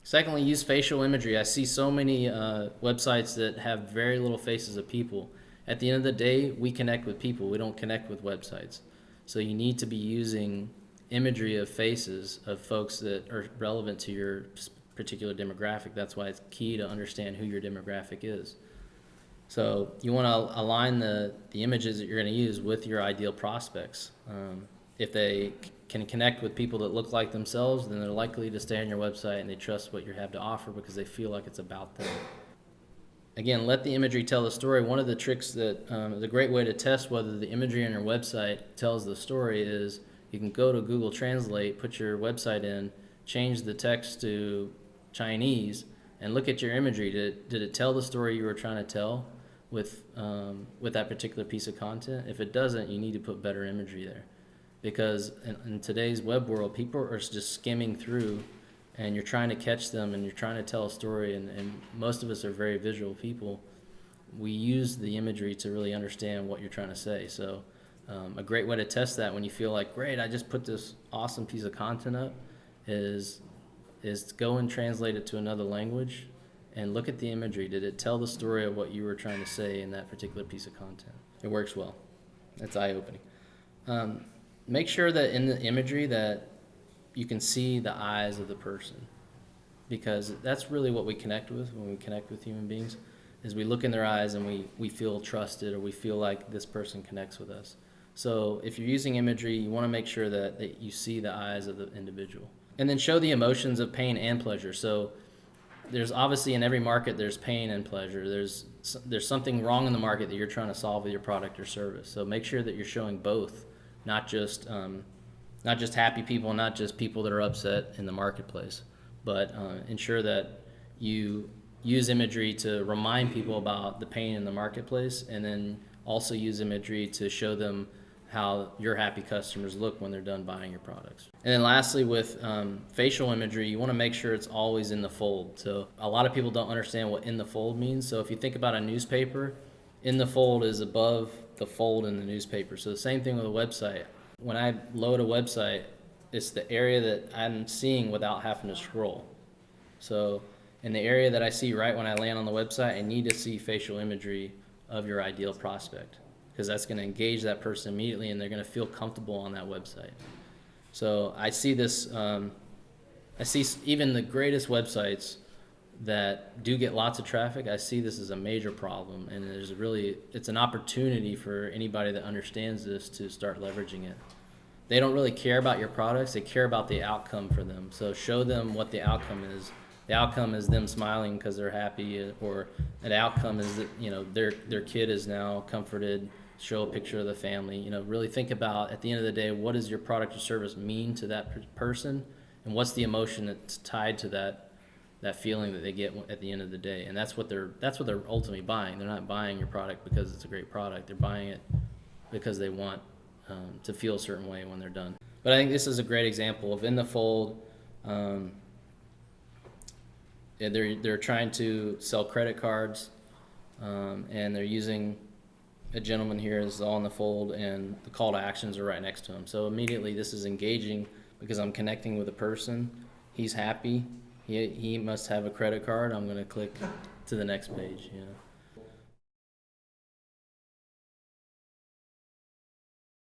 Secondly, use facial imagery. I see so many websites that have very little faces of people. At the end of the day, we connect with people. We don't connect with websites. So you need to be using imagery of faces of folks that are relevant to your particular demographic. That's why it's key to understand who your demographic is. So you want to align the images that you're going to use with your ideal prospects. If they can connect with people that look like themselves, then they're likely to stay on your website and they trust what you have to offer because they feel like it's about them. Again, let the imagery tell the story. One of the tricks that is a great way to test whether the imagery on your website tells the story is you can go to Google Translate, put your website in, change the text to Chinese, and look at your imagery. Did it tell the story you were trying to tell with that particular piece of content? If it doesn't, you need to put better imagery there. Because in today's web world, people are just skimming through, and you're trying to catch them, and you're trying to tell a story, and most of us are very visual people. We use the imagery to really understand what you're trying to say. So a great way to test that when you feel like, great, I just put this awesome piece of content up, is go and translate it to another language and look at the imagery. Did it tell the story of what you were trying to say in that particular piece of content? It works well. It's eye-opening. Make sure that in the imagery that you can see the eyes of the person, because that's really what we connect with when we connect with human beings, is we look in their eyes and we feel trusted, or we feel like this person connects with us. So if you're using imagery, you want to make sure that you see the eyes of the individual. And then show the emotions of pain and pleasure. So there's obviously, in every market, there's pain and pleasure. There's something wrong in the market that you're trying to solve with your product or service. So make sure that you're showing both, not just happy people, not just people that are upset in the marketplace, but ensure that you use imagery to remind people about the pain in the marketplace, and then also use imagery to show them how your happy customers look when they're done buying your products. And then lastly, with facial imagery, you want to make sure it's always in the fold. So a lot of people don't understand what in the fold means. So if you think about a newspaper, in the fold is above the fold in the newspaper. So the same thing with a website. When I load a website, it's the area that I'm seeing without having to scroll. So in the area that I see right when I land on the website, I need to see facial imagery of your ideal prospect, because that's going to engage that person immediately, and they're going to feel comfortable on that website. So I see this, I see even the greatest websites that do get lots of traffic, I see this as a major problem, and it's an opportunity for anybody that understands this to start leveraging it. They don't really care about your products, they care about the outcome for them. So show them what the outcome is. The outcome is them smiling because they're happy, or the outcome is that their kid is now comforted. Show a picture of the family. Really think about, at the end of the day, what does your product or service mean to that person, and what's the emotion that's tied to that feeling that they get at the end of the day. And that's what they're ultimately buying. They're not buying your product because it's a great product. They're buying it because they want to feel a certain way when they're done. But I think this is a great example of in the fold. They're trying to sell credit cards, and they're using a gentleman here is all in the fold, and the call to actions are right next to him. So immediately this is engaging because I'm connecting with a person. He's happy. He must have a credit card. I'm going to click to the next page.